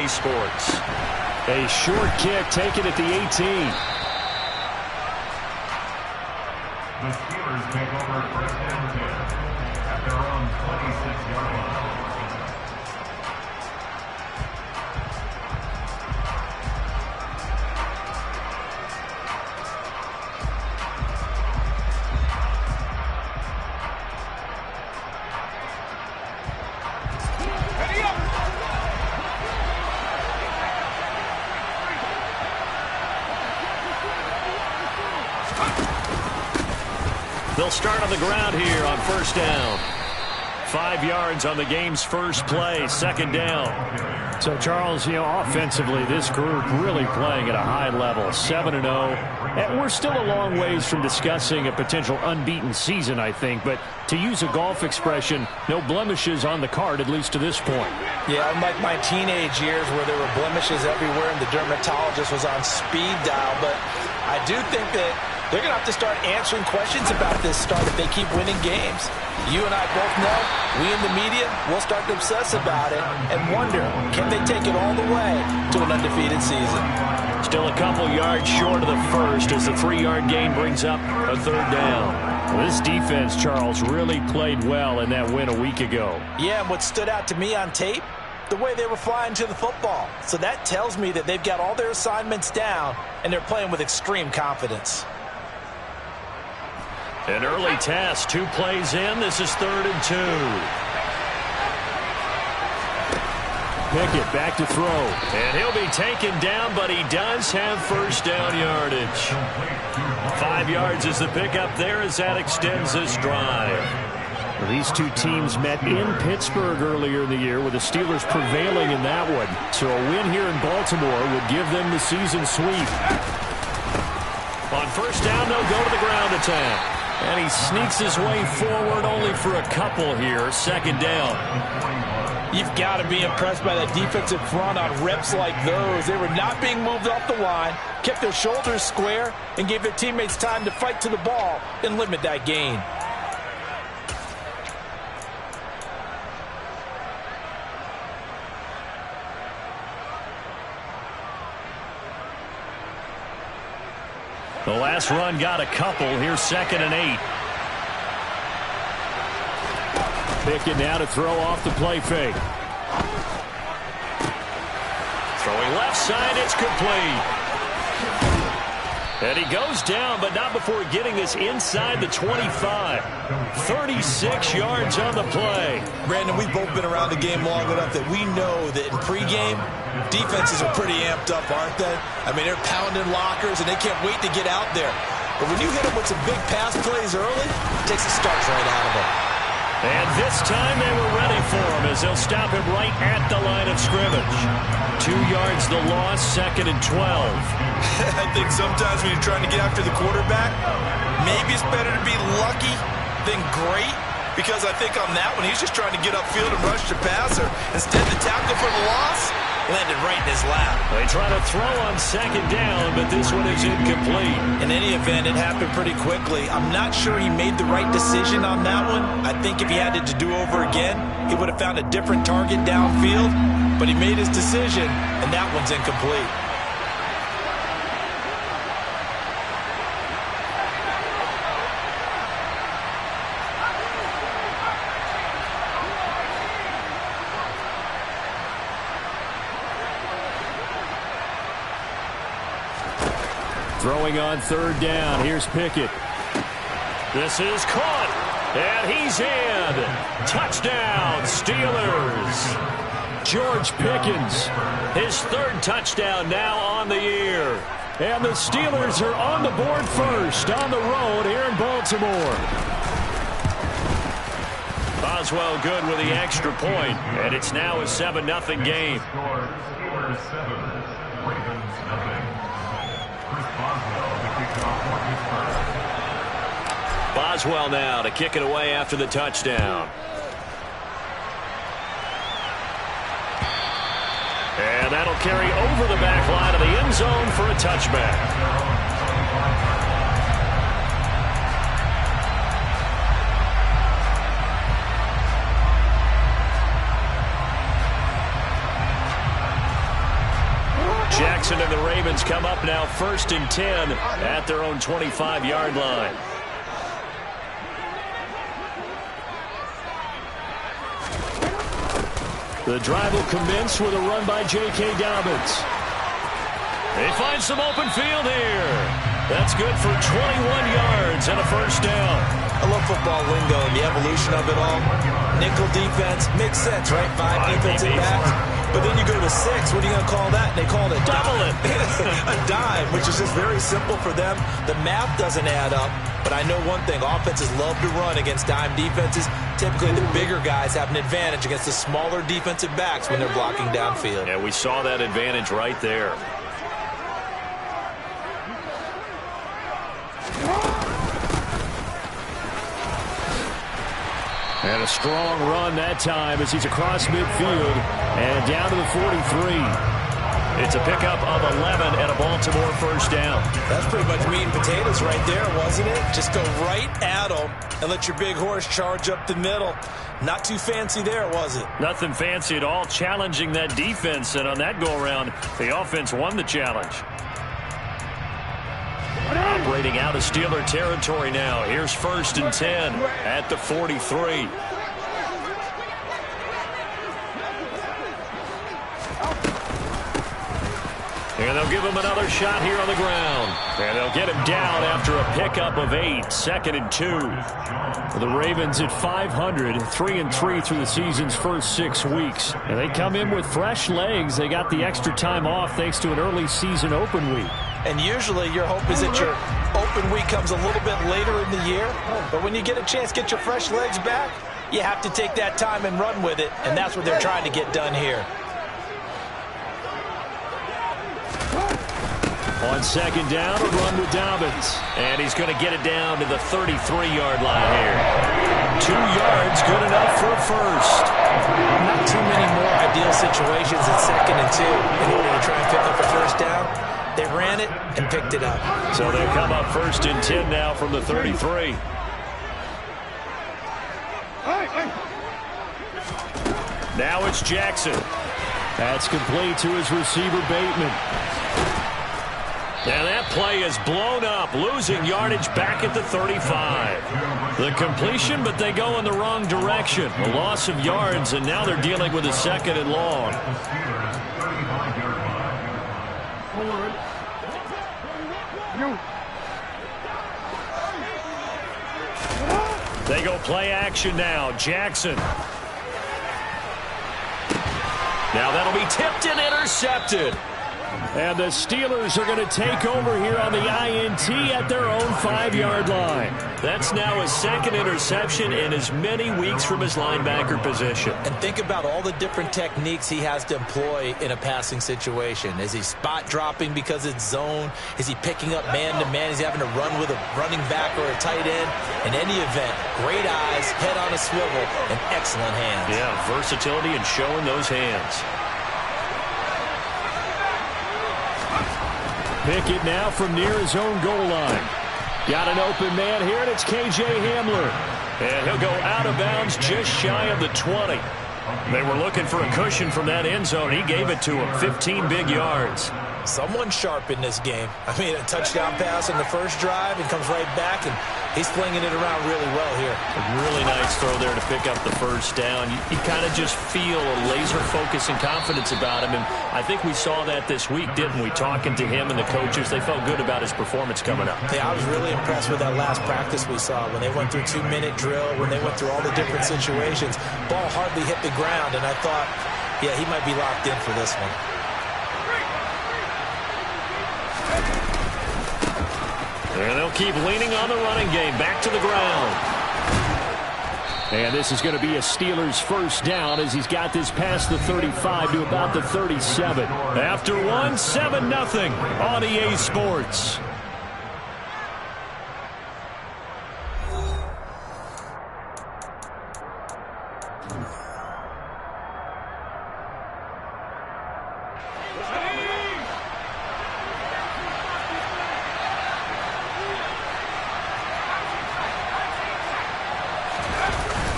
EA Sports. A short kick taken at the 18. The Steelers take over first down here at their own 26-yard line. They'll start on the ground here on first down. 5 yards on the game's first play, second down. So, Charles, offensively, this group really playing at a high level, 7-0. And we're still a long ways from discussing a potential unbeaten season, I think. But to use a golf expression, no blemishes on the card, at least to this point. Yeah, unlike my teenage years where there were blemishes everywhere and the dermatologist was on speed dial. But I do think that they're going to have to start answering questions about this start if they keep winning games. You and I both know, we in the media, will start to obsess about it and wonder, can they take it all the way to an undefeated season? Still a couple yards short of the first as the 3-yard gain brings up a third down. Well, this defense, Charles, really played well in that win a week ago. Yeah, and what stood out to me on tape, the way they were flying to the football. So that tells me that they've got all their assignments down and they're playing with extreme confidence. An early test, 2 plays in. This is 3rd and 2. Pickett back to throw. And he'll be taken down, but he does have first down yardage. 5 yards is the pickup there as that extends this drive. Well, these two teams met in Pittsburgh earlier in the year with the Steelers prevailing in that one. So a win here in Baltimore would give them the season sweep. On first down, they'll go to the ground attack. And he sneaks his way forward only for a couple here. Second down. You've got to be impressed by that defensive front on reps like those. They were not being moved off the line, kept their shoulders square, and gave their teammates time to fight to the ball and limit that gain. The last run got a couple. Here's 2nd and 8. Pickett now to throw off the play fake. Throwing left side, it's complete. And he goes down, but not before getting this inside the 25. 36 yards on the play. Brandon, we've both been around the game long enough that we know that in pregame, defenses are pretty amped up, aren't they? I mean, they're pounding lockers, and they can't wait to get out there. But when you hit them with some big pass plays early, it takes the starch right out of them. And this time they were ready for him as they'll stop him right at the line of scrimmage. 2 yards the loss, 2nd and 12. I think sometimes when you're trying to get after the quarterback, maybe it's better to be lucky than great. Because I think on that one, he's just trying to get upfield and rush the passer. Instead, the tackle for the loss landed right in his lap. They try to throw on 2nd down, but this one is incomplete. In any event, it happened pretty quickly. I'm not sure he made the right decision on that one. I think if he had it to do over again, he would have found a different target downfield. But he made his decision, and that one's incomplete. Throwing on 3rd down. Here's Pickett. This is caught, and he's in. Touchdown, Steelers. George Pickens, his 3rd touchdown now on the year. And the Steelers are on the board first on the road here in Baltimore. Boswell good with the extra point, and it's now a 7-0 game. Steelers 7, Ravens 0. Boswell now to kick it away after the touchdown. And that'll carry over the back line of the end zone for a touchback. Jackson and the Ravens come up now 1st and 10 at their own 25-yard line. The drive will commence with a run by J.K. Dobbins. They find some open field here. That's good for 21 yards and a first down. I love football lingo and the evolution of it all. Nickel defense makes sense, right? 5 defensive backs. But then you go to 6. What are you going to call that? And they call it a double it. A dime, which is just very simple for them. The math doesn't add up. But I know one thing. Offenses love to run against dime defenses. Typically, the bigger guys have an advantage against the smaller defensive backs when they're blocking downfield. Yeah, we saw that advantage right there. And a strong run that time as he's across midfield and down to the 43. It's a pickup of 11 and a Baltimore first down. That's pretty much meat and potatoes right there, wasn't it? Just go right at them and let your big horse charge up the middle. Not too fancy there, was it? Nothing fancy at all, challenging that defense. And on that go-around, the offense won the challenge. Operating out of Steeler territory now. Here's 1st and 10 at the 43. And they'll give him another shot here on the ground. And they'll get him down after a pickup of 8. 2nd and 2. The Ravens at 500, 3-3 through the season's first 6 weeks. And they come in with fresh legs. They got the extra time off thanks to an early season open week. And usually your hope is that your open week comes a little bit later in the year. But when you get a chance to get your fresh legs back, you have to take that time and run with it. And that's what they're trying to get done here. On 2nd down, a run with Dobbins. And he's going to get it down to the 33-yard line here. 2 yards, good enough for a first. Not too many more ideal situations at 2nd and 2 in order to try and pick up a first down. They ran it and picked it up. So they'll come up 1st and 10 now from the 33. Now it's Jackson. That's complete to his receiver, Bateman. And that play is blown up, losing yardage back at the 35. The completion, but they go in the wrong direction. A loss of yards, and now they're dealing with a 2nd and long. They go play action now. Jackson. Now that'll be tipped and intercepted. And the Steelers are going to take over here on the INT at their own 5-yard line. That's now his 2nd interception in as many weeks from his linebacker position. And think about all the different techniques he has to employ in a passing situation. Is he spot dropping because it's zone? Is he picking up man-to-man? Is he having to run with a running back or a tight end? In any event, great eyes, head on a swivel, and excellent hands. Yeah, versatility and showing those hands. Pickett now from near his own goal line. Got an open man here, and it's K.J. Hamler. And he'll go out of bounds just shy of the 20. They were looking for a cushion from that end zone. He gave it to him. 15 big yards. Someone sharp in this game. I mean, a touchdown pass on the first drive and comes right back, and he's flinging it around really well here. A really nice throw there to pick up the first down. You kind of just feel a laser focus and confidence about him, and I think we saw that this week, didn't we? Talking to him and the coaches, they felt good about his performance coming up. Yeah, I was really impressed with that last practice we saw when they went through 2-minute drill, when they went through all the different situations. Ball hardly hit the ground, and I thought, yeah, he might be locked in for this one. And they'll keep leaning on the running game. Back to the ground. And this is going to be a Steelers first down as he's got this past the 35 to about the 37. After 7-0 on EA Sports.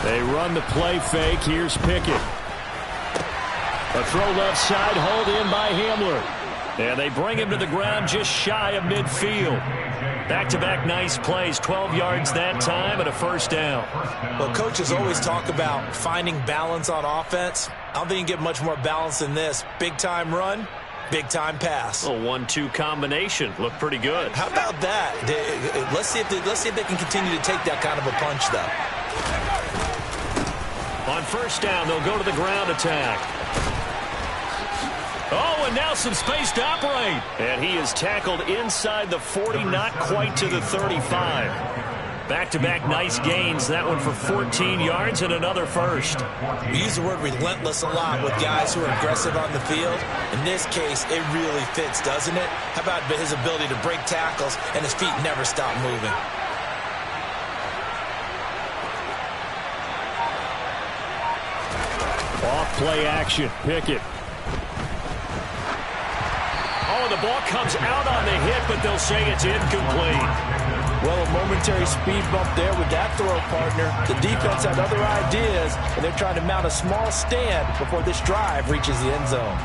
They run the play fake. Here's Pickett. A throw left side, hauled in by Hamler. And they bring him to the ground just shy of midfield. Back-to-back nice plays, 12 yards that time and a first down. Well, coaches always talk about finding balance on offense. I don't think you can get much more balance than this. Big-time run, big-time pass. A 1-2 combination. Looked pretty good. How about that? Let's see if they can continue to take that kind of a punch, though. On first down, they'll go to the ground attack. Oh, and now some space to operate. And he is tackled inside the 40, not quite to the 35. Back-to-back nice gains. That one for 14 yards and another first. We use the word relentless a lot with guys who are aggressive on the field. In this case, it really fits, doesn't it? How about his ability to break tackles and his feet never stop moving? Off play action. Pickett. Oh, the ball comes out on the hit, but they'll say it's incomplete. Well, a momentary speed bump there with that throw, partner. The defense had other ideas, and they're trying to mount a small stand before this drive reaches the end zone.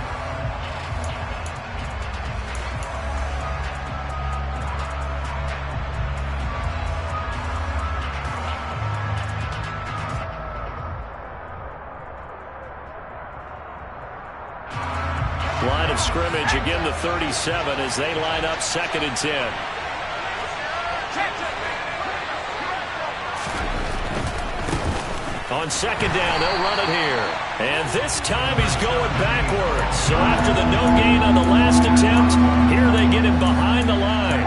Line of scrimmage, again the 37 as they line up 2nd and 10. On 2nd down, they'll run it here. And this time he's going backwards. So after the no gain on the last attempt, here they get him behind the line.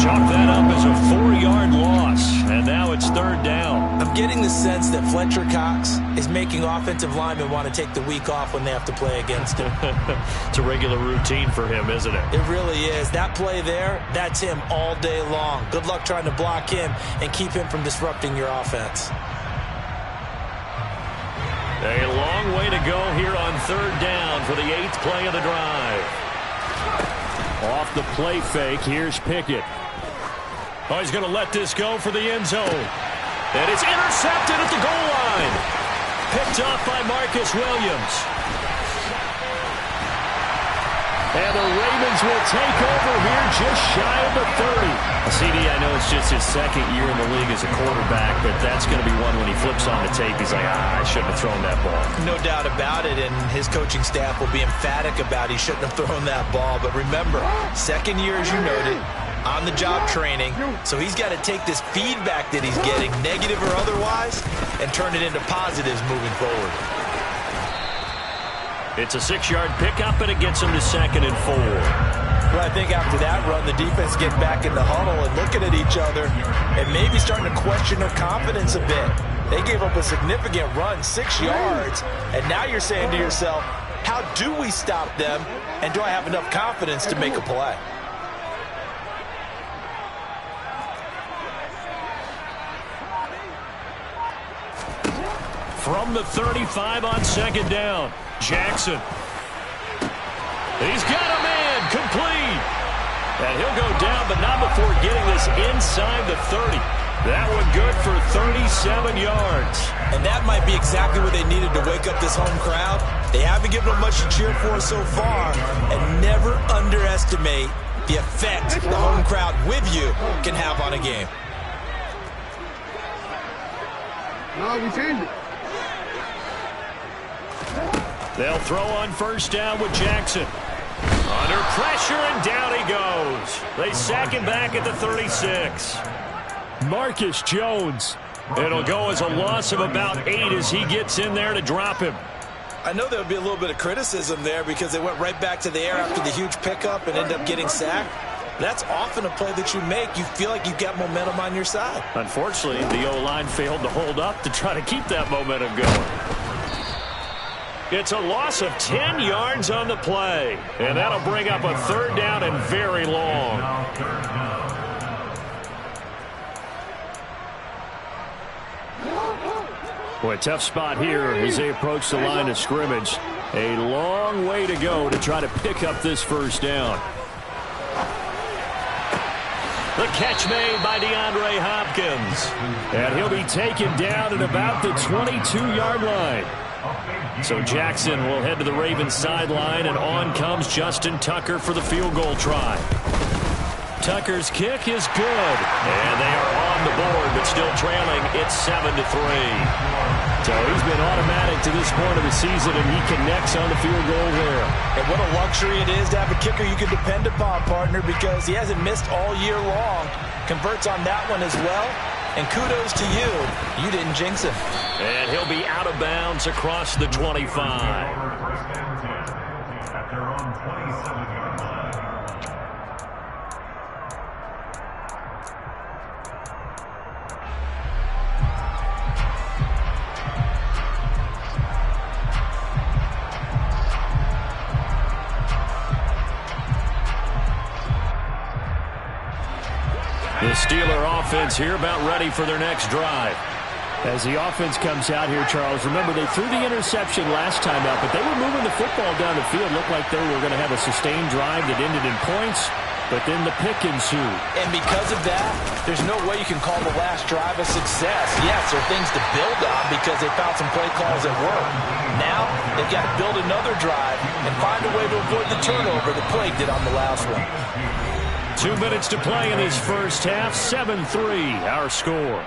Chalk that up as a 4-yard loss. And now it's 3rd down. I'm getting the sense that Fletcher Cox is making offensive linemen want to take the week off when they have to play against him. It's a regular routine for him, isn't it? It really is. That play there, that's him all day long. Good luck trying to block him and keep him from disrupting your offense. A long way to go here on 3rd down for the 8th play of the drive. Off the play fake, here's Pickett. Oh, he's going to let this go for the end zone. And it's intercepted at the goal line. Picked off by Marcus Williams. And the Ravens will take over here just shy of the 30. CD, I know it's just his 2nd year in the league as a quarterback, but that's going to be one when he flips on the tape. He's like, I shouldn't have thrown that ball. No doubt about it, and his coaching staff will be emphatic about he shouldn't have thrown that ball. But remember, 2nd year, as you noted, on-the-job training, so he's got to take this feedback that he's getting, negative or otherwise, and turn it into positives moving forward. It's a 6-yard pickup, and it gets him to 2nd and 4. Well, I think after that run, the defense get back in the huddle and looking at each other and maybe starting to question their confidence a bit. They gave up a significant run, 6 yards, and now you're saying to yourself, how do we stop them, and do I have enough confidence to make a play? From the 35 on 2nd down, Jackson. He's got a man, complete. And he'll go down, but not before getting this inside the 30. That one good for 37 yards. And that might be exactly what they needed to wake up this home crowd. They haven't given them much to cheer for so far. And never underestimate the effect the home crowd with you can have on a game. No, we changed it. They'll throw on first down with Jackson. Under pressure, and down he goes. They sack him back at the 36. Marcus Jones. It'll go as a loss of about 8 as he gets in there to drop him. I know there would be a little bit of criticism there because they went right back to the air after the huge pickup and end up getting sacked. That's often a play that you make. You feel like you've got momentum on your side. Unfortunately, the O-line failed to hold up to try to keep that momentum going. It's a loss of 10 yards on the play. And that'll bring up a 3rd down and very long. Boy, tough spot here as they approach the line of scrimmage. A long way to go to try to pick up this first down. The catch made by DeAndre Hopkins. And he'll be taken down at about the 22-yard line. So Jackson will head to the Ravens sideline, and on comes Justin Tucker for the field goal try. Tucker's kick is good, and they are on the board, but still trailing. It's 7-3. So he's been automatic to this point of the season, and he connects on the field goal there. And what a luxury it is to have a kicker you can depend upon, partner, because he hasn't missed all year long. Converts on that one as well. And kudos to you. You didn't jinx him. And he'll be out of bounds across the 25. At their own 27-yard line. The Steeler offense here about ready for their next drive. As the offense comes out here, Charles, remember they threw the interception last time out, but they were moving the football down the field. Looked like they were going to have a sustained drive that ended in points, but then the pick ensued. And because of that, there's no way you can call the last drive a success. Yes, there are things to build on because they found some play calls that work. Now, they've got to build another drive and find a way to avoid the turnover the Plague did on the last one. 2 minutes to play in this first half. 7-3, our score.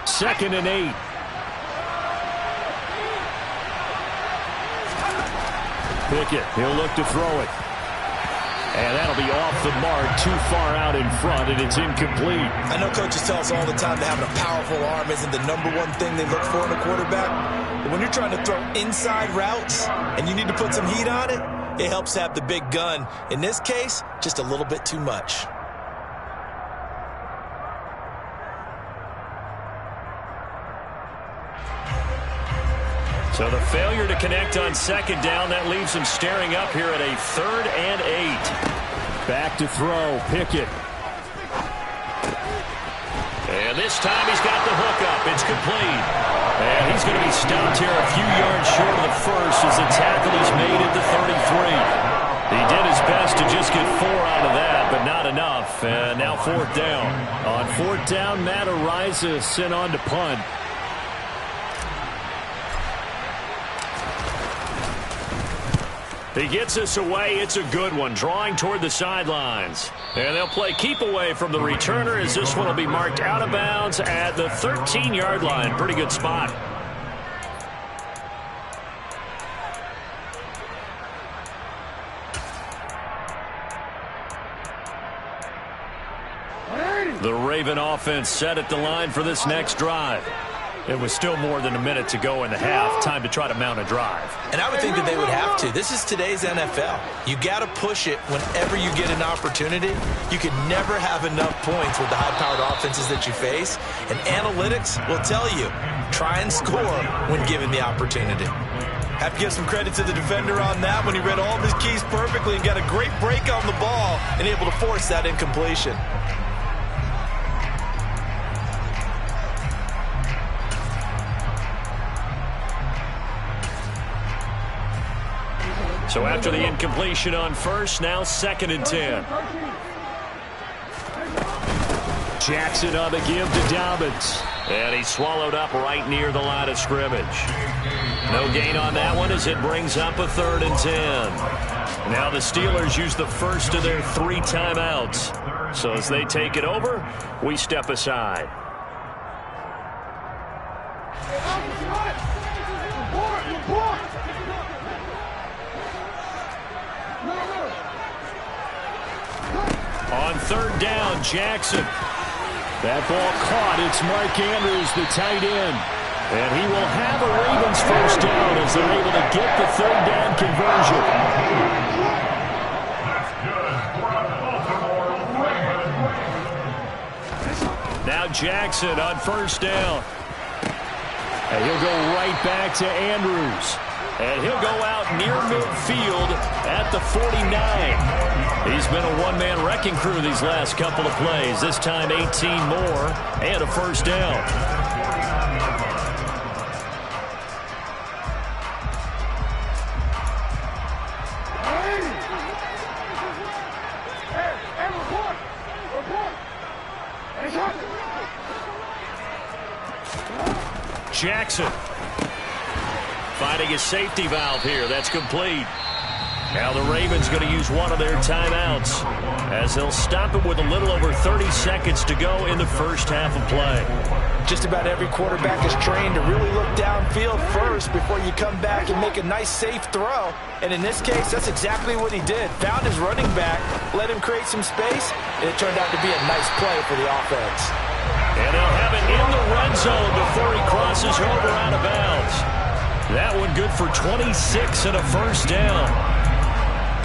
Second and 8. Pickett, he'll look to throw it. And that'll be off the mark, too far out in front, and it's incomplete. I know coaches tell us all the time that having a powerful arm isn't the number one thing they look for in a quarterback. But when you're trying to throw inside routes and you need to put some heat on it, it helps to have the big gun. In this case, just a little bit too much. So the failure to connect on second down, that leaves him staring up here at a 3rd and 8. Back to throw, Pickett. And this time he's got the hook up. It's complete. And he's going to be stopped here a few yards short of the first as the tackle is made at the 33. He did his best to just get 4 out of that, but not enough. And now 4th down. On 4th down, Matt Ariza sent on to punt. He gets us away. It's a good one, drawing toward the sidelines. And they'll play keep away from the returner as this one will be marked out of bounds at the 13-yard line. Pretty good spot. The Raven offense set at the line for this next drive. It was still more than a minute to go in the half. Time to try to mount a drive. And I would think that they would have to. This is today's NFL. You got to push it whenever you get an opportunity. You can never have enough points with the high-powered offenses that you face. And analytics will tell you, try and score when given the opportunity. Have to give some credit to the defender on that when he read all of his keys perfectly and got a great break on the ball and able to force that incompletion. So after the incompletion on first, now 2nd and 10. Jackson on the give to Dobbins. And he's swallowed up right near the line of scrimmage. No gain on that one as it brings up a 3rd and 10. Now the Steelers use the first of their 3 timeouts. So as they take it over, we step aside. On 3rd down, Jackson. That ball caught. It's Mark Andrews, the tight end. And he will have a Ravens first down as they're able to get the 3rd down conversion. Now Jackson on 1st down. And he'll go right back to Andrews. And he'll go out near midfield at the 49. He's been a one-man wrecking crew these last couple of plays. This time 18 more and a first down. Jackson finding a safety valve here. That's complete. Now the Ravens going to use one of their timeouts as they'll stop it with a little over 30 seconds to go in the first half of play. Just about every quarterback is trained to really look downfield first before you come back and make a nice, safe throw. And in this case, that's exactly what he did. Found his running back, let him create some space, and it turned out to be a nice play for the offense. And they'll have it in the red zone before he crosses over out of bounds. That one good for 26 and a first down.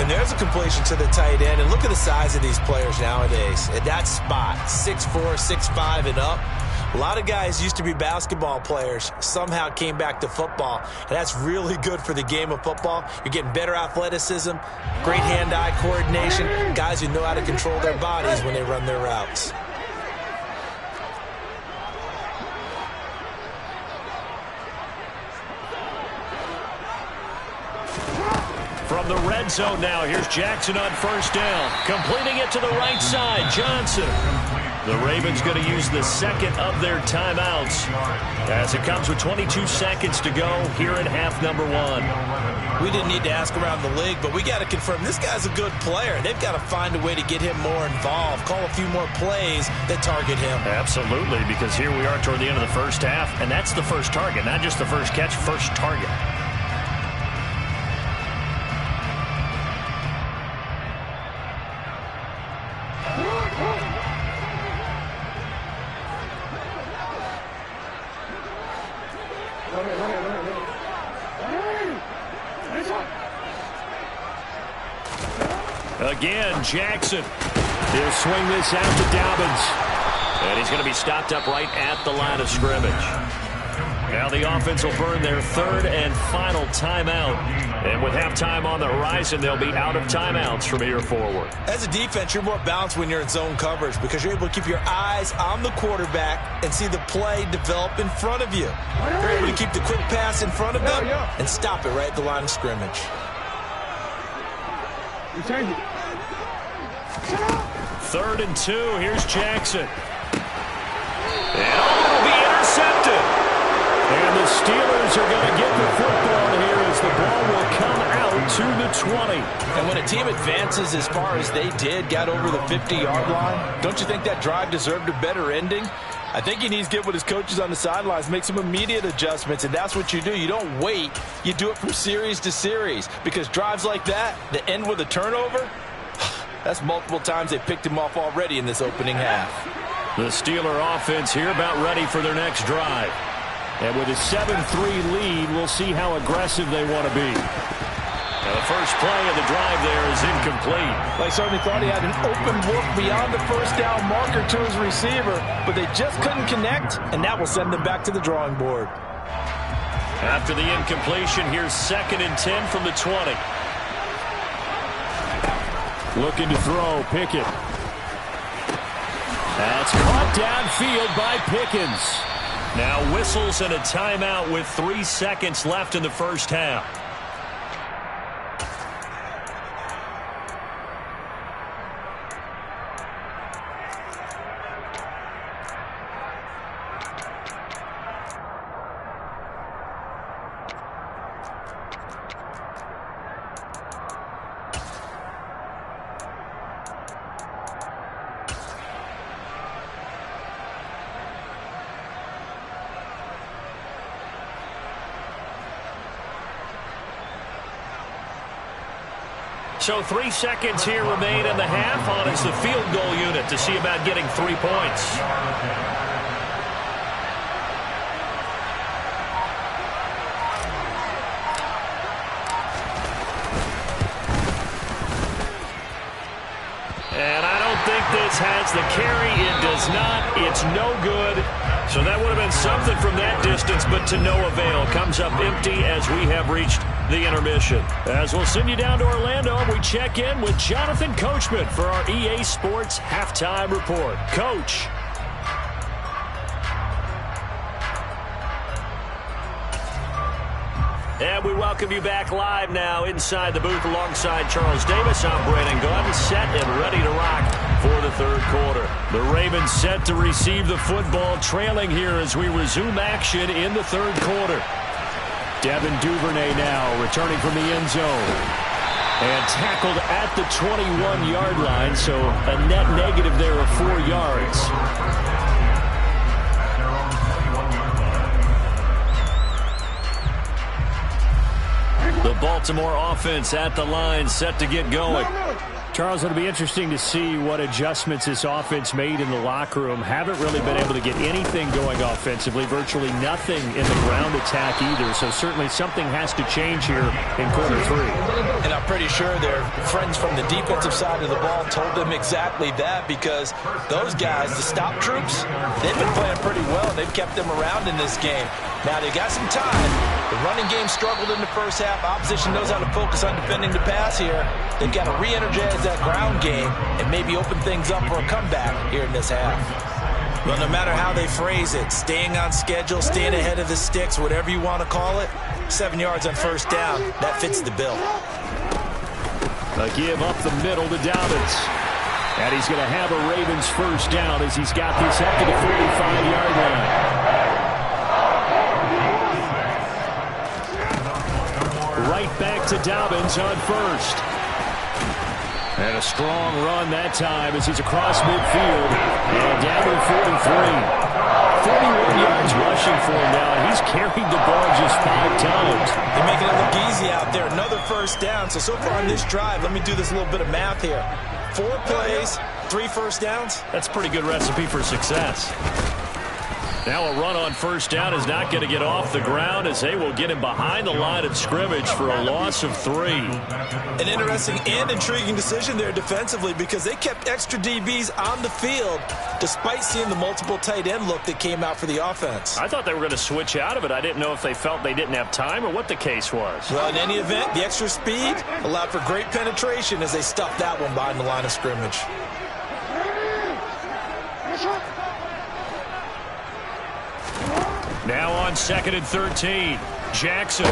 And there's a completion to the tight end. And look at the size of these players nowadays. At that spot, 6'4", 6'5", and up. A lot of guys used to be basketball players, somehow came back to football, and that's really good for the game of football. You're getting better athleticism, great hand-eye coordination, guys who know how to control their bodies when they run their routes. From the red zone now, here's Jackson on first down. Completing it to the right side, Johnson. The Ravens going to use the second of their timeouts as it comes with 22 seconds to go here in half number one. We didn't need to ask around the league, but we got to confirm this guy's a good player. They've got to find a way to get him more involved, call a few more plays that target him. Absolutely, because here we are toward the end of the first half, and that's the first target, not just the first catch, first target. Again, Jackson. He'll swing this out to Dobbins. And he's going to be stopped up right at the line of scrimmage. Now the offense will burn their third and final timeout. And with halftime on the horizon, they'll be out of timeouts from here forward. As a defense, you're more balanced when you're in zone coverage because you're able to keep your eyes on the quarterback and see the play develop in front of you. You're able to keep the quick pass in front of them and stop it right at the line of scrimmage. You change it. 3rd and 2. Here's Jackson. And it'll be intercepted. And the Steelers are going to get the football here as the ball will come out to the 20. And when a team advances as far as they did, got over the 50-yard line, don't you think that drive deserved a better ending? I think he needs to get with his coaches on the sidelines, make some immediate adjustments, and that's what you do. You don't wait. You do it from series to series because drives like that end with a turnover, that's multiple times they picked him off already in this opening half. The Steeler offense here about ready for their next drive. And with a 7-3 lead, we'll see how aggressive they want to be. Now the first play of the drive there is incomplete. They certainly thought he had an open look beyond the first down marker to his receiver, but they just couldn't connect, and that will send them back to the drawing board. After the incompletion, here's 2nd and 10 from the 20. Looking to throw, Pickett. That's caught downfield by Pickens. Now whistles and a timeout with 3 seconds left in the first half. So 3 seconds here remain in the half on it's the field goal unit to see about getting 3 points. And I don't think this has the carry. It does not. It's no good. So that would have been something from that distance, but to no avail. Comes up empty as we have reached the intermission. As we'll send you down to Orlando, we check in with Jonathan Coachman for our EA Sports Halftime Report. Coach. And we welcome you back live now inside the booth alongside Charles Davis. I'm Brandon Gunn, set and ready to rock for the the third quarter. The Ravens set to receive the football, trailing here as we resume action in the third quarter. Devin Duvernay now returning from the end zone. And tackled at the 21-yard line, so a net negative there of 4 yards. The Baltimore offense at the line, set to get going. Charles, it'll be interesting to see what adjustments this offense made in the locker room. Haven't really been able to get anything going offensively, virtually nothing in the ground attack either. So certainly something has to change here in quarter 3. And I'm pretty sure their friends from the defensive side of the ball told them exactly that, because those guys, the stop troops, they've been playing pretty well. They've kept them around in this game. Now they got some time. The running game struggled in the first half. Opposition knows how to focus on defending the pass here. They've got to re-energize that ground game and maybe open things up for a comeback here in this half. Well, no matter how they phrase it, staying on schedule, staying ahead of the sticks, whatever you want to call it, 7 yards on first down, that fits the bill. A give up the middle to Dobbins. And he's going to have a Ravens first down as he's got this up to the 45-yard line. Right back to Dobbins on first. And a strong run that time as he's across midfield. And down to the 43. 41 yards rushing for him now. And he's carried the ball just 5 times. They're making it look easy out there. Another first down. So far on this drive, let me do this little bit of math here. 4 plays, 3 first downs. That's a pretty good recipe for success. Now a run on first down is not going to get off the ground as they will get him behind the line of scrimmage for a loss of 3. An interesting and intriguing decision there defensively, because they kept extra DBs on the field despite seeing the multiple tight end look that came out for the offense. I thought they were going to switch out of it. I didn't know if they felt they didn't have time or what the case was. Well, in any event, the extra speed allowed for great penetration as they stuffed that one behind the line of scrimmage. Now on 2nd and 13, Jackson.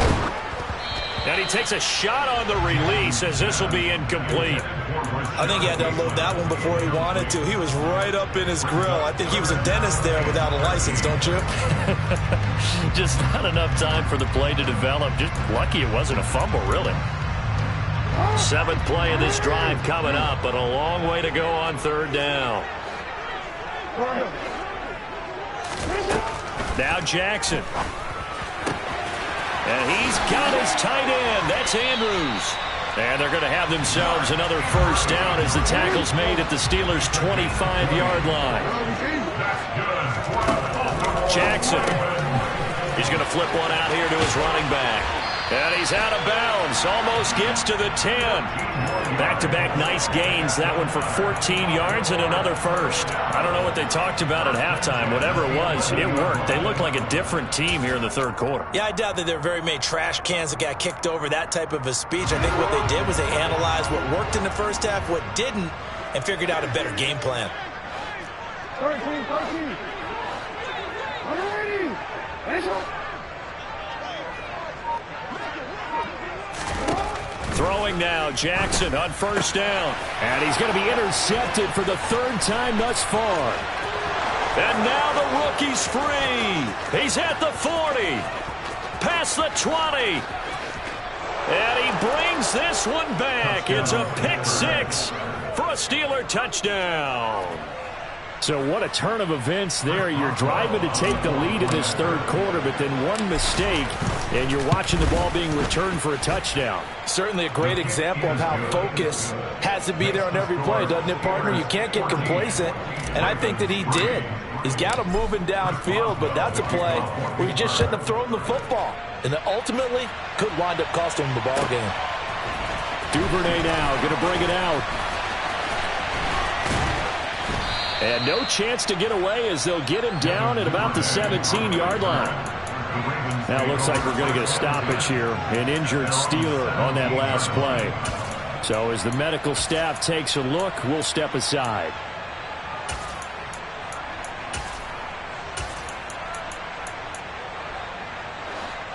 And he takes a shot on the release as this will be incomplete. I think he had to unload that one before he wanted to. He was right up in his grill. I think he was a dentist there without a license, don't you? Just not enough time for the play to develop. Just lucky it wasn't a fumble, really. 7th play of this drive coming up, but a long way to go on 3rd down. Now Jackson. And he's got his tight end. That's Andrews. And they're going to have themselves another first down as the tackle's made at the Steelers' 25-yard line. Jackson. He's going to flip one out here to his running back. And he's out of bounds. Almost gets to the 10. Back-to-back nice gains. That one for 14 yards and another first. I don't know what they talked about at halftime. Whatever it was, it worked. They looked like a different team here in the 3rd quarter. Yeah, I doubt that there were very many trash cans that got kicked over, that type of a speech. I think what they did was they analyzed what worked in the first half, what didn't, and figured out a better game plan. 13. Throwing now, Jackson on first down. And he's going to be intercepted for the 3rd time thus far. And now the rookie's free. He's at the 40. Past the 20. And he brings this one back. It's a pick 6 for a Steeler touchdown. So what a turn of events there. You're driving to take the lead in this 3rd quarter, but then one mistake, and you're watching the ball being returned for a touchdown. Certainly a great example of how focus has to be there on every play, doesn't it, partner? You can't get complacent, and I think that he did. He's got him moving downfield, but that's a play where he just shouldn't have thrown the football, and that ultimately could wind up costing him the ball game. Duvernay now going to bring it out. And no chance to get away as they'll get him down at about the 17-yard line. Now it looks like we're going to get a stoppage here. An injured Steeler on that last play. So as the medical staff takes a look, we'll step aside.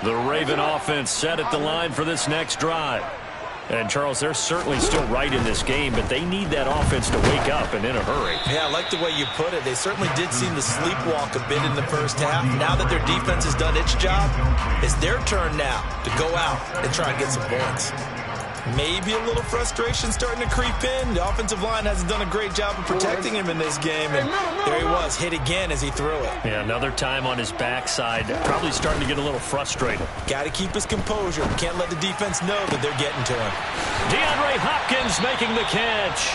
The Raven offense set at the line for this next drive. And, Charles, they're certainly still right in this game, but they need that offense to wake up and in a hurry. Yeah, I like the way you put it. They certainly did seem to sleepwalk a bit in the first half. Now that their defense has done its job, it's their turn now to go out and try and get some points. Maybe a little frustration starting to creep in. The offensive line hasn't done a great job of protecting him in this game, and there he was, hit again as he threw it. Yeah, another time on his backside, probably starting to get a little frustrated. Got to keep his composure. Can't let the defense know that they're getting to him. DeAndre Hopkins making the catch.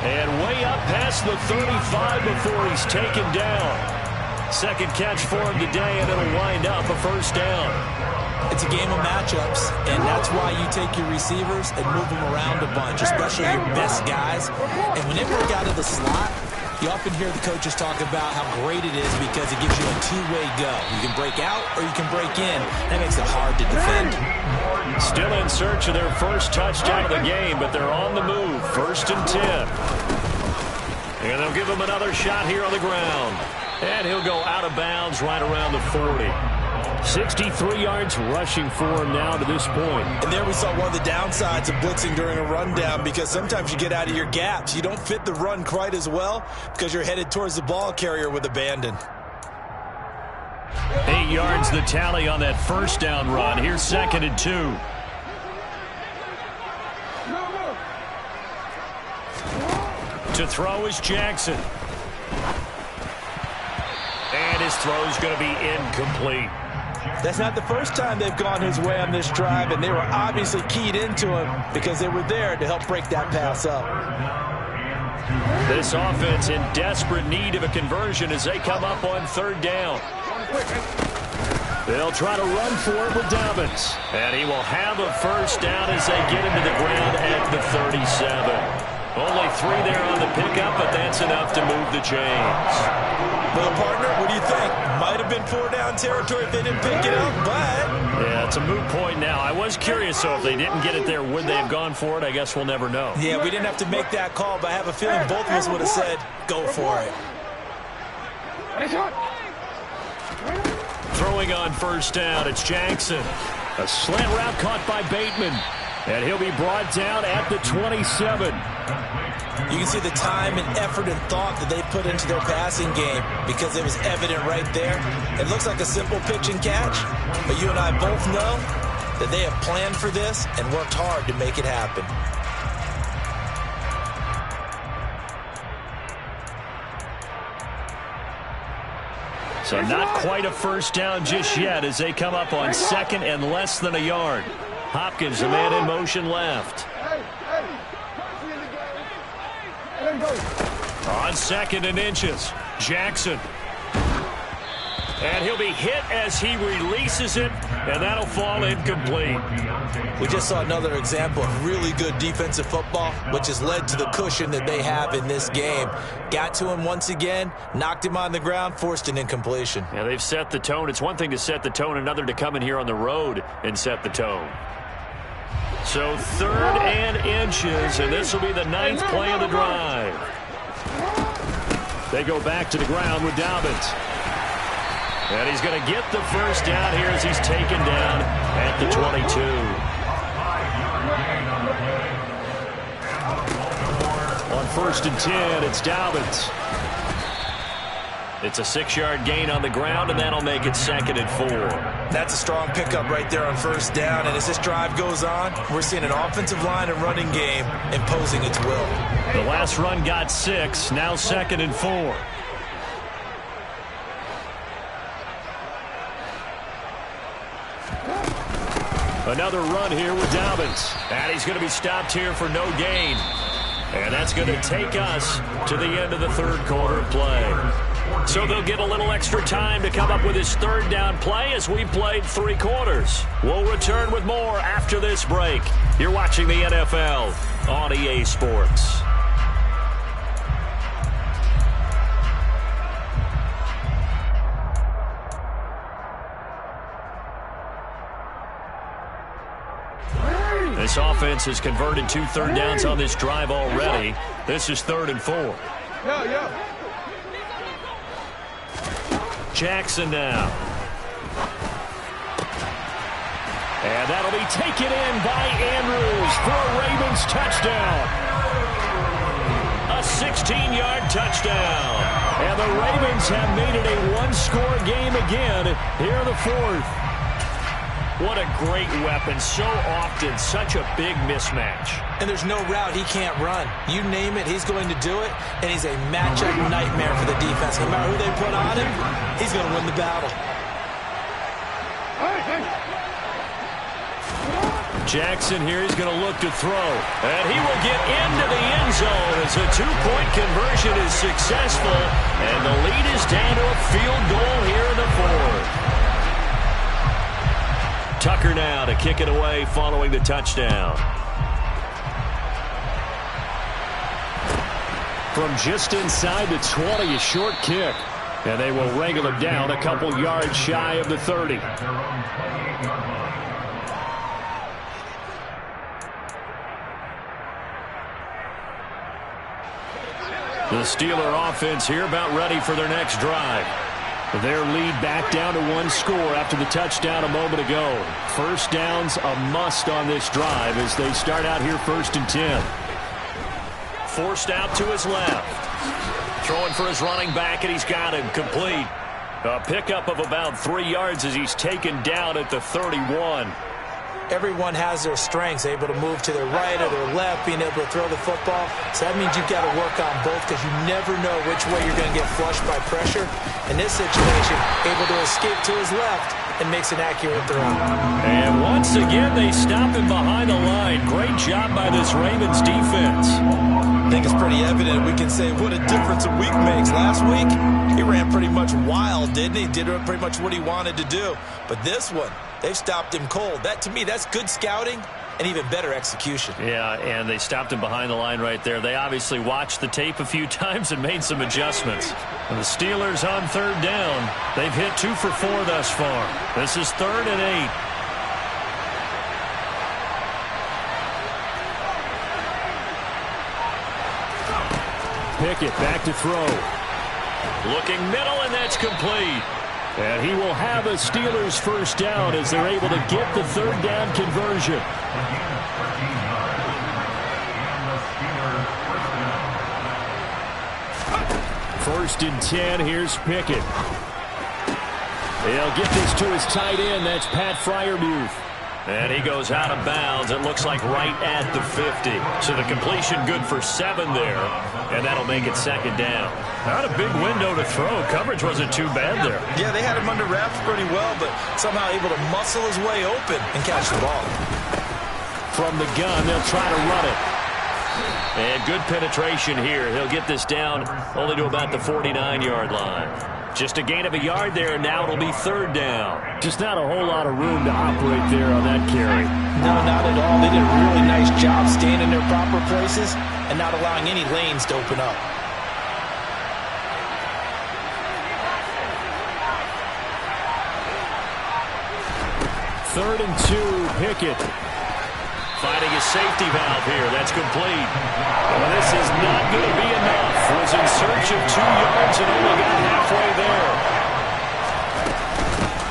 And way up past the 35 before he's taken down. Second catch for him today, and it'll wind up a first down. It's a game of matchups, and that's why you take your receivers and move them around a bunch, especially your best guys. And when they work out of the slot, you often hear the coaches talk about how great it is because it gives you a two-way go. You can break out or you can break in. That makes it hard to defend. Still in search of their first touchdown of the game, but they're on the move. 1st and 10. And they'll give him another shot here on the ground. And he'll go out of bounds right around the 40. 63 yards rushing for him now to this point. And there we saw one of the downsides of blitzing during a rundown, because sometimes you get out of your gaps. You don't fit the run quite as well because you're headed towards the ball carrier with abandon. 8 yards the tally on that first down run. Here's 2nd and 2. To throw is Jackson. And his throw's going to be incomplete. That's not the first time they've gone his way on this drive, and they were obviously keyed into him because they were there to help break that pass up. This offense in desperate need of a conversion as they come up on 3rd down. They'll try to run for it with Dobbins. And he will have a first down as they get him to the ground at the 37. Only 3 there on the pickup, but that's enough to move the chains. Well, partner, what do you think? Might have been 4-down territory if they didn't pick it up, but... Yeah, it's a moot point now. I was curious, so if they didn't get it there, would they have gone for it? I guess we'll never know. Yeah, we didn't have to make that call, but I have a feeling both of us would have said, go for it. Throwing on 1st down, it's Jackson. A slant route caught by Bateman. And he'll be brought down at the 27. You can see the time and effort and thought that they put into their passing game because it was evident right there. It looks like a simple pitch and catch, but you and I both know that they have planned for this and worked hard to make it happen. So not quite a first down just yet as they come up on 2nd and less than a yard. Hopkins, the man in motion left. On 2nd and inches, Jackson. And he'll be hit as he releases it, and that'll fall incomplete. We just saw another example of really good defensive football, which has led to the cushion that they have in this game. Got to him once again, knocked him on the ground, forced an incompletion. Yeah, they've set the tone. It's one thing to set the tone, another to come in here on the road and set the tone. So 3rd and inches, and this will be the 9th play of the drive. They go back to the ground with Dobbins. And he's going to get the first down here as he's taken down at the 22. On 1st and 10, it's Dobbins. It's a 6-yard gain on the ground, and that'll make it 2nd and 4. That's a strong pickup right there on 1st down, and as this drive goes on, we're seeing an offensive line and running game imposing its will. The last run got 6, now 2nd and 4. Another run here with Dobbins. And he's going to be stopped here for no gain. And that's going to take us to the end of the 3rd quarter play. So they'll get a little extra time to come up with his 3rd down play as we played 3 quarters. We'll return with more after this break. You're watching the NFL on EA Sports. This offense has converted 2 third downs on this drive already. This is 3rd and 4. Jackson now. And that'll be taken in by Andrews for a Ravens touchdown. A 16-yard touchdown. And the Ravens have made it a one-score game again here in the fourth. What a great weapon. So often, such a big mismatch. And there's no route he can't run. You name it, he's going to do it. And he's a matchup nightmare for the defense. No matter who they put on him, he's going to win the battle. Jackson here is going to look to throw. And he will get into the end zone as a two-point conversion is successful. And the lead is down to a field goal here in the fourth. Tucker now to kick it away following the touchdown. From just inside the 20, a short kick. And they will wrangle it down a couple yards shy of the 30. The Steeler offense here about ready for their next drive. Their lead back down to one score after the touchdown a moment ago. First down's a must on this drive as they start out here 1st and 10. Forced out to his left. Throwing for his running back, and he's got him complete. A pickup of about 3 yards as he's taken down at the 31. Everyone has their strengths, able to move to their right or their left, being able to throw the football. So that means you've got to work on both because you never know which way you're going to get flushed by pressure. In this situation, able to escape to his left and makes an accurate throw. And once again, they stop him behind the line. Great job by this Ravens defense. I think it's pretty evident. We can say what a difference a week makes. Last week, he ran pretty much wild, didn't he? Did pretty much what he wanted to do. But this one, they've stopped him cold. That, to me, that's good scouting and even better execution. Yeah, and they stopped him behind the line right there. They obviously watched the tape a few times and made some adjustments. And the Steelers on 3rd down. They've hit 2 for 4 thus far. This is 3rd and 8. Pickett back to throw. Looking middle, and that's complete. And he will have a Steelers first down as they're able to get the 3rd down conversion. First and 10, here's Pickett. He'll get this to his tight end. That's Pat Freiermuth. And he goes out of bounds, it looks like right at the 50. So the completion good for 7 there, and that'll make it 2nd down. Not a big window to throw. Coverage wasn't too bad there. Yeah, they had him under wraps pretty well, but somehow able to muscle his way open and catch the ball. From the gun, they'll try to run it. And good penetration here. He'll get this down only to about the 49-yard line. Just a gain of a yard there, and now it'll be 3rd down. Just not a whole lot of room to operate there on that carry. No, not at all. They did a really nice job staying in their proper places and not allowing any lanes to open up. Third and 2, Pickett. Finding his safety valve here. That's complete. Well, this is not going to be enough. Was in search of 2 yards and only got halfway there.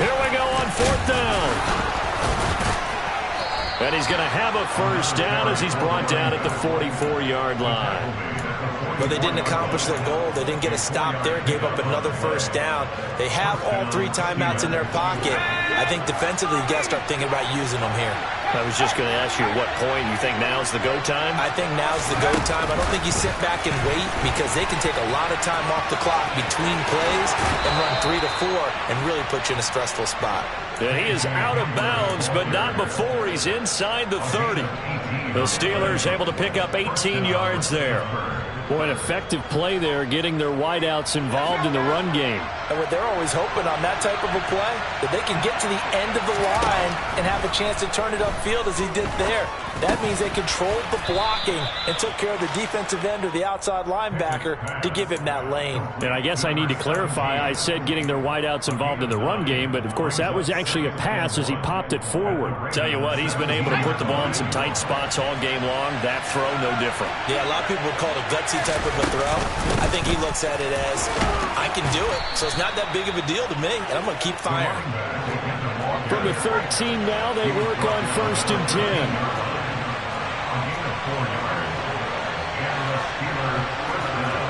Here we go on 4th down. And he's going to have a first down as he's brought down at the 44-yard line. But they didn't accomplish their goal. They didn't get a stop there, gave up another first down. They have all 3 timeouts in their pocket. I think defensively, you got to start thinking about using them here. I was just going to ask you at what point you think now's the go time? I think now's the go time. I don't think you sit back and wait because they can take a lot of time off the clock between plays and run 3 to 4 and really put you in a stressful spot. And he is out of bounds, but not before he's inside the 30. The Steelers able to pick up 18 yards there. Boy, an effective play there, getting their wideouts involved in the run game. And what they're always hoping on that type of a play, that they can get to the end of the line and have a chance to turn it upfield as he did there. That means they controlled the blocking and took care of the defensive end or the outside linebacker to give him that lane. And I guess I need to clarify, I said getting their wideouts involved in the run game, but of course that was actually a pass as he popped it forward. Tell you what, he's been able to put the ball in some tight spots all game long. That throw, no different. Yeah, a lot of people would call it a gutsy type of a throw. I think he looks at it as, I can do it, so it's not that big of a deal to me, and I'm going to keep firing. From the 13 now, they work on 1st and 10. A gain of 4 yards. And the Steelers first down.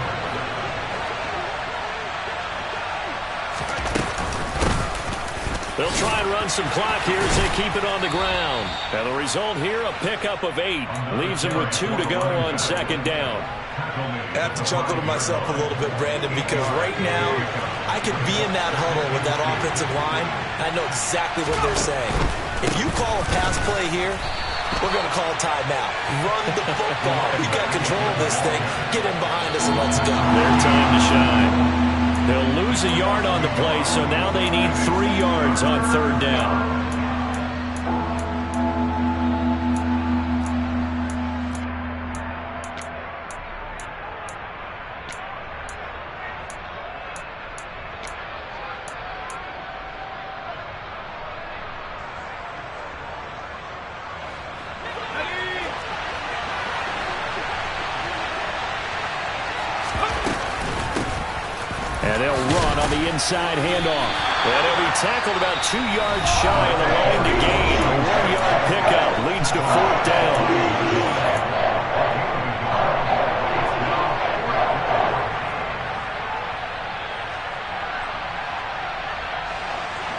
They'll try and run some clock here as they keep it on the ground. And the result here, a pickup of 8. Leaves them with 2 to go on 2nd down. I have to chuckle to myself a little bit, Brandon, because right now I could be in that huddle with that offensive line. I know exactly what they're saying. If you call a pass play here, we're going to call a timeout. Run the football. We got control of this thing. Get in behind us and let's go. Their time to shine. They'll lose a yard on the play, so now they need 3 yards on 3rd down. And they'll run on the inside handoff. And he'll be tackled about 2 yards shy of the line to gain. A 1-yard pickup leads to 4th down.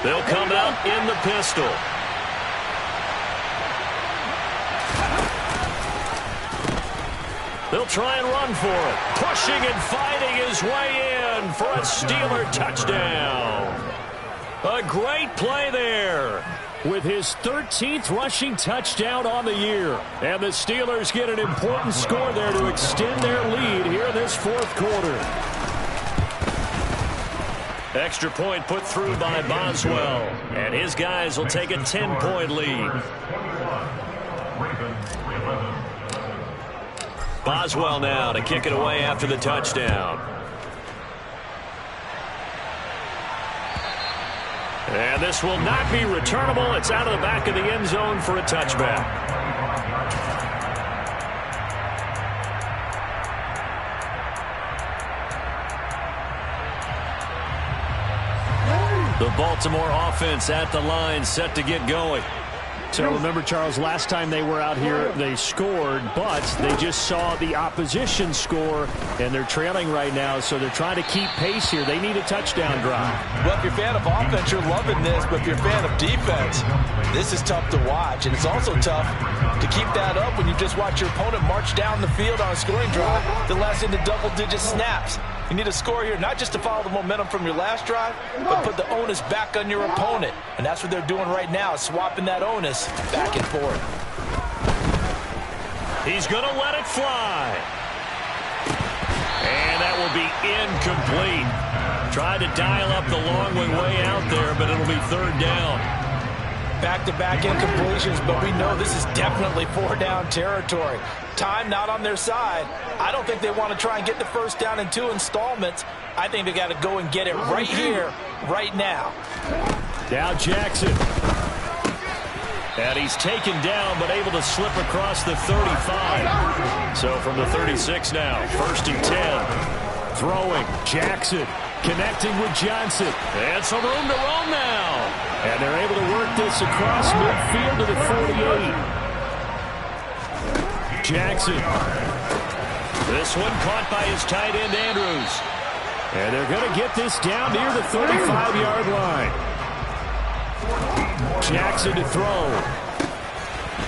They'll come out in the pistol. They'll try and run for it. Pushing and fighting his way in for a Steeler touchdown. A great play there. With his 13th rushing touchdown on the year. And the Steelers get an important score there to extend their lead here in this 4th quarter. Extra point put through by Boswell. And his guys will take a 10-point lead. Boswell now to kick it away after the touchdown. And this will not be returnable. It's out of the back of the end zone for a touchback. The Baltimore offense at the line, set to get going. So remember, Charles, last time they were out here, they scored, but they just saw the opposition score, and they're trailing right now, so they're trying to keep pace here. They need a touchdown drive. Well, if you're a fan of offense, you're loving this, but if you're a fan of defense, this is tough to watch, and it's also tough to keep that up when you just watch your opponent march down the field on a scoring drive that lasts into double-digit snaps. You need a score here, not just to follow the momentum from your last drive, but put the onus back on your opponent. And that's what they're doing right now, swapping that onus back and forth. He's going to let it fly. And that will be incomplete. Tried to dial up the long way out there, but it'll be 3rd down. Back-to-back incompletions, but we know this is definitely 4-down territory. Time not on their side. I don't think they want to try and get the 1st down in 2 installments. I think they got to go and get it right here, right now. Now Jackson. And he's taken down, but able to slip across the 35. So from the 36 now, 1st and 10. Throwing, Jackson, connecting with Johnson. And some room to roam now. And they're able to work this across midfield to the 48. Jackson. This one caught by his tight end, Andrews. And they're going to get this down near the 35-yard line. Jackson to throw.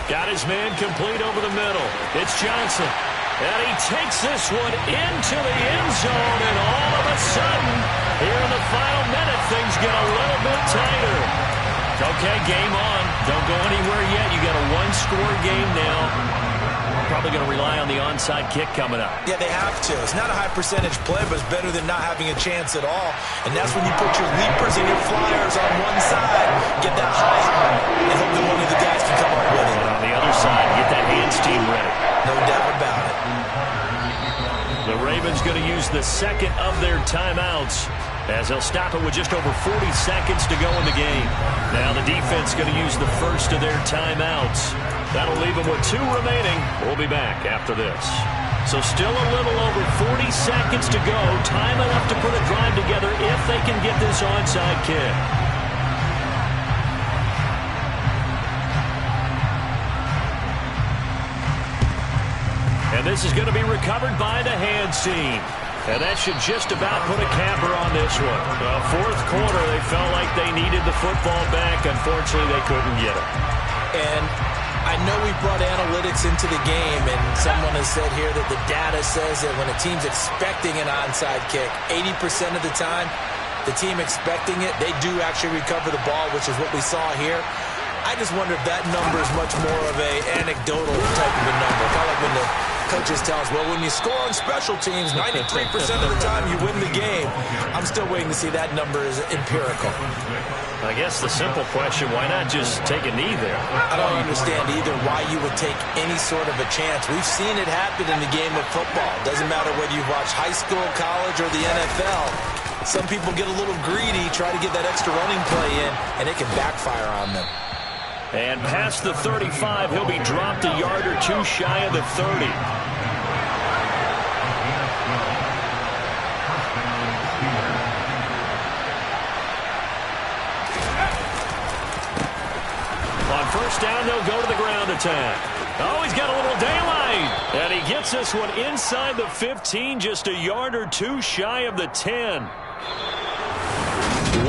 Got his man complete over the middle. It's Johnson. And he takes this one into the end zone. And all of a sudden, here in the final minute, things get a little bit tighter. Okay, game on. Don't go anywhere yet. You got a 1-score game now. Probably going to rely on the onside kick coming up. Yeah, they have to. It's not a high percentage play, but it's better than not having a chance at all. And that's when you put your leapers and your flyers on one side, get that height, and hope that one of the guys can come up with it. And on the other side, get that hands team ready. No doubt about it. The Ravens going to use the 2nd of their timeouts as they'll stop it with just over 40 seconds to go in the game. Now the defense going to use the 1st of their timeouts. That'll leave them with 2 remaining. We'll be back after this. So still a little over 40 seconds to go. Time enough to put a drive together if they can get this onside kick. this is going to be recovered by the hands team. And that should just about put a capper on this one. Fourth quarter, they felt like they needed the football back. Unfortunately, they couldn't get it. And I know we brought analytics into the game, and someone has said here that the data says that when a team's expecting an onside kick, 80% of the time, the team expecting it, they do actually recover the ball, which is what we saw here. I just wonder if that number is much more of a anecdotal type of a number. Kind of like when the coaches tell us, well, when you score on special teams, 93% of the time you win the game. I'm still waiting to see that number is empirical. I guess the simple question, why not just take a knee there? I don't understand either why you would take any sort of a chance. We've seen it happen in the game of football. Doesn't matter whether you watch high school, college, or the NFL. Some people get a little greedy, try to get that extra running play in, and it can backfire on them. And past the 35, he'll be dropped a yard or two shy of the 30. On first down, they'll go to the ground attack. Oh, he's got a little daylight. And he gets this one inside the 15, just a yard or two shy of the 10.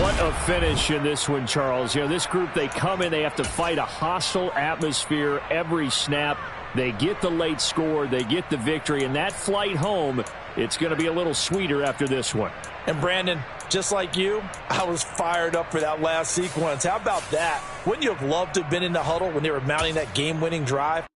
What a finish in this one, Charles. You know, this group, they come in, they have to fight a hostile atmosphere every snap. They get the late score, they get the victory, and that flight home, it's going to be a little sweeter after this one. And Brandon, just like you, I was fired up for that last sequence. How about that? Wouldn't you have loved to have been in the huddle when they were mounting that game-winning drive?